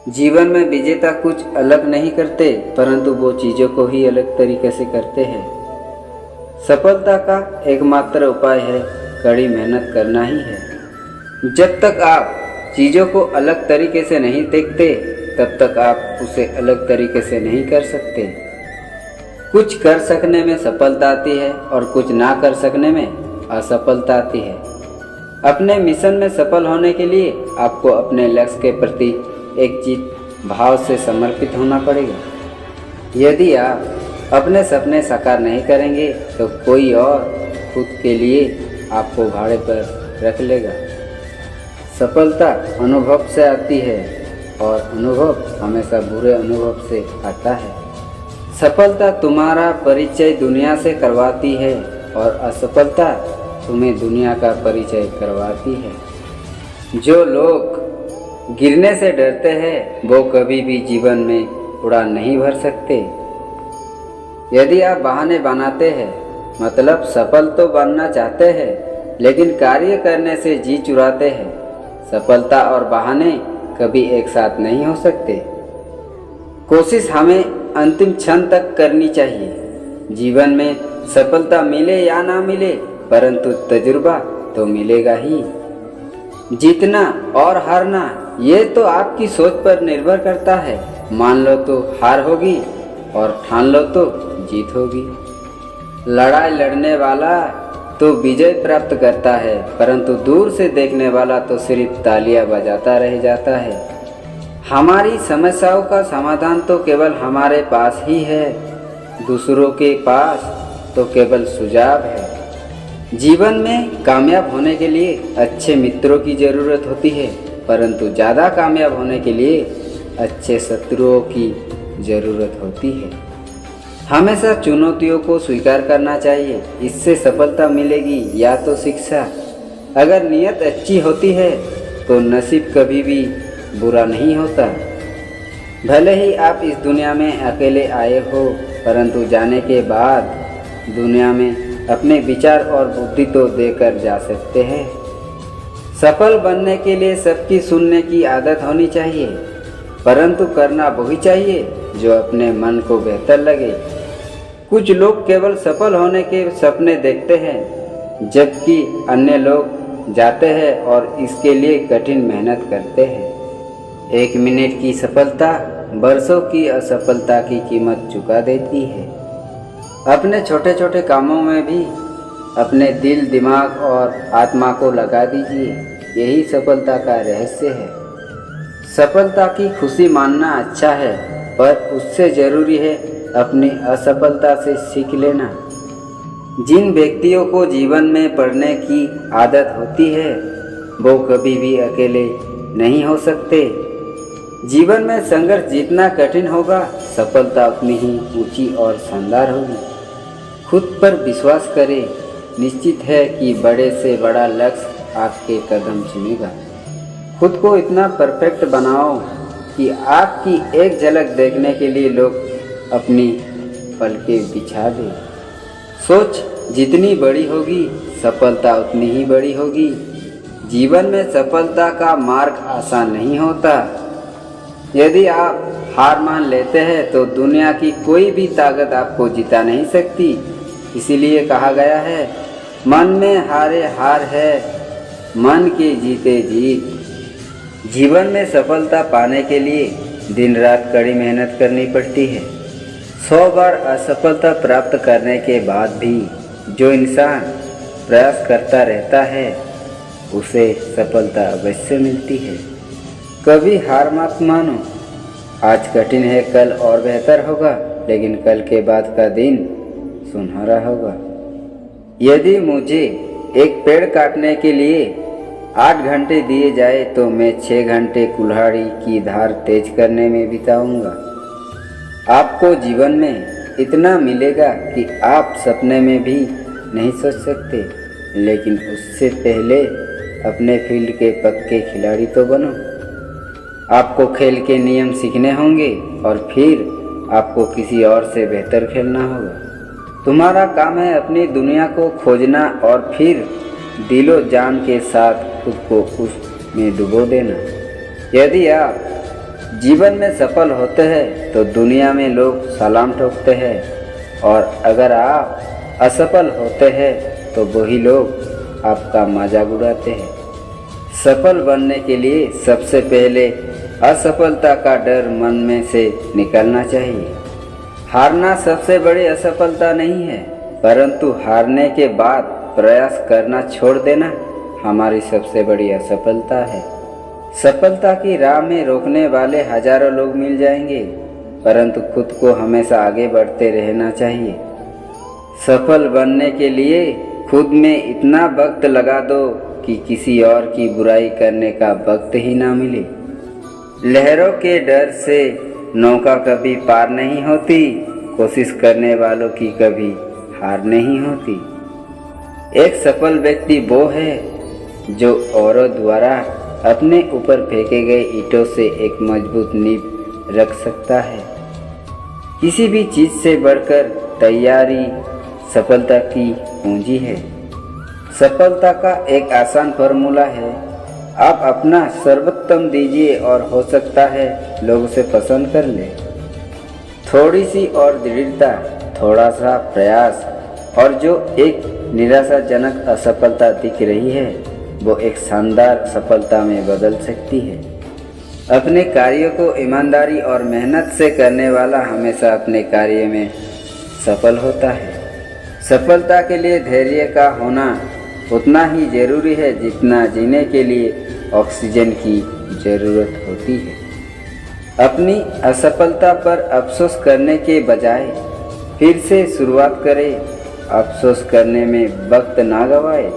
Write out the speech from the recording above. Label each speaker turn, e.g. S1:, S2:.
S1: जीवन में विजेता कुछ अलग नहीं करते, परंतु वो चीज़ों को ही अलग तरीके से करते हैं। सफलता का एकमात्र उपाय है कड़ी मेहनत करना ही है। जब तक आप चीज़ों को अलग तरीके से नहीं देखते, तब तक आप उसे अलग तरीके से नहीं कर सकते। कुछ कर सकने में सफलता आती है और कुछ ना कर सकने में असफलता आती है। अपने मिशन में सफल होने के लिए आपको अपने लक्ष्य के प्रति एकचित्त भाव से समर्पित होना पड़ेगा। यदि आप अपने सपने साकार नहीं करेंगे तो कोई और खुद के लिए आपको भाड़े पर रख लेगा। सफलता अनुभव से आती है और अनुभव हमेशा बुरे अनुभव से आता है। सफलता तुम्हारा परिचय दुनिया से करवाती है और असफलता तुम्हें दुनिया का परिचय करवाती है। जो लोग गिरने से डरते हैं वो कभी भी जीवन में उड़ान नहीं भर सकते। यदि आप बहाने बनाते हैं, मतलब सफल तो बनना चाहते हैं लेकिन कार्य करने से जी चुराते हैं, सफलता और बहाने कभी एक साथ नहीं हो सकते। कोशिश हमें अंतिम क्षण तक करनी चाहिए। जीवन में सफलता मिले या ना मिले, परंतु तजुर्बा तो मिलेगा ही। जीतना और हारना ये तो आपकी सोच पर निर्भर करता है। मान लो तो हार होगी और ठान लो तो जीत होगी। लड़ाई लड़ने वाला तो विजय प्राप्त करता है, परंतु दूर से देखने वाला तो सिर्फ तालियां बजाता रह जाता है। हमारी समस्याओं का समाधान तो केवल हमारे पास ही है, दूसरों के पास तो केवल सुझाव है। जीवन में कामयाब होने के लिए अच्छे मित्रों की ज़रूरत होती है, परंतु ज़्यादा कामयाब होने के लिए अच्छे शत्रुओं की ज़रूरत होती है। हमेशा चुनौतियों को स्वीकार करना चाहिए, इससे सफलता मिलेगी या तो शिक्षा। अगर नीयत अच्छी होती है तो नसीब कभी भी बुरा नहीं होता। भले ही आप इस दुनिया में अकेले आए हो, परंतु जाने के बाद दुनिया में अपने विचार और बुद्धि तो देकर जा सकते हैं। सफल बनने के लिए सबकी सुनने की आदत होनी चाहिए, परंतु करना वही चाहिए जो अपने मन को बेहतर लगे। कुछ लोग केवल सफल होने के सपने देखते हैं, जबकि अन्य लोग जाते हैं और इसके लिए कठिन मेहनत करते हैं। 1 मिनट की सफलता बरसों की असफलता की कीमत चुका देती है। अपने छोटे छोटे कामों में भी अपने दिल, दिमाग और आत्मा को लगा दीजिए, यही सफलता का रहस्य है। सफलता की खुशी मानना अच्छा है, पर उससे ज़रूरी है अपनी असफलता से सीख लेना। जिन व्यक्तियों को जीवन में पढ़ने की आदत होती है वो कभी भी अकेले नहीं हो सकते। जीवन में संघर्ष जितना कठिन होगा, सफलता उतनी ही ऊंची और शानदार होगी। खुद पर विश्वास करें, निश्चित है कि बड़े से बड़ा लक्ष्य आपके कदम चुमेगा। खुद को इतना परफेक्ट बनाओ कि आपकी एक झलक देखने के लिए लोग अपनी पलकें बिछा दें। सोच जितनी बड़ी होगी, सफलता उतनी ही बड़ी होगी। जीवन में सफलता का मार्ग आसान नहीं होता। यदि आप हार मान लेते हैं तो दुनिया की कोई भी ताकत आपको जिता नहीं सकती। इसीलिए कहा गया है, मन में हारे हार है, मन के जीते जीत। जीवन में सफलता पाने के लिए दिन रात कड़ी मेहनत करनी पड़ती है। 100 बार असफलता प्राप्त करने के बाद भी जो इंसान प्रयास करता रहता है उसे सफलता अवश्य मिलती है। कभी हार मत मानो। आज कठिन है, कल और बेहतर होगा, लेकिन कल के बाद का दिन सुनहरा होगा। यदि मुझे एक पेड़ काटने के लिए 8 घंटे दिए जाए तो मैं 6 घंटे कुल्हाड़ी की धार तेज करने में बिताऊंगा। आपको जीवन में इतना मिलेगा कि आप सपने में भी नहीं सोच सकते, लेकिन उससे पहले अपने फील्ड के पक्के खिलाड़ी तो बनो। आपको खेल के नियम सीखने होंगे और फिर आपको किसी और से बेहतर खेलना होगा। तुम्हारा काम है अपनी दुनिया को खोजना और फिर दिलो जान के साथ खुद को उसमें डुबो देना। यदि आप जीवन में सफल होते हैं तो दुनिया में लोग सलाम ठोकते हैं, और अगर आप असफल होते हैं तो वही लोग आपका मजाक उड़ाते हैं। सफल बनने के लिए सबसे पहले असफलता का डर मन में से निकलना चाहिए। हारना सबसे बड़ी असफलता नहीं है, परंतु हारने के बाद प्रयास करना छोड़ देना हमारी सबसे बड़ी असफलता है। सफलता की राह में रोकने वाले हजारों लोग मिल जाएंगे, परंतु खुद को हमेशा आगे बढ़ते रहना चाहिए। सफल बनने के लिए खुद में इतना वक्त लगा दो कि किसी और की बुराई करने का वक्त ही ना मिले। लहरों के डर से नौका कभी पार नहीं होती, कोशिश करने वालों की कभी हार नहीं होती। एक सफल व्यक्ति वो है जो औरों द्वारा अपने ऊपर फेंके गए ईंटों से एक मजबूत नींव रख सकता है। किसी भी चीज से बढ़कर तैयारी सफलता की पूंजी है। सफलता का एक आसान फॉर्मूला है, आप अपना सर्वोत्तम दीजिए और हो सकता है लोग उसे पसंद कर ले। थोड़ी सी और दृढ़ता, थोड़ा सा प्रयास, और जो एक निराशाजनक असफलता दिख रही है वो एक शानदार सफलता में बदल सकती है। अपने कार्यों को ईमानदारी और मेहनत से करने वाला हमेशा अपने कार्य में सफल होता है। सफलता के लिए धैर्य का होना उतना ही जरूरी है जितना जीने के लिए ऑक्सीजन की जरूरत होती है। अपनी असफलता पर अफसोस करने के बजाय फिर से शुरुआत करें। अफसोस करने में वक्त ना गवाए।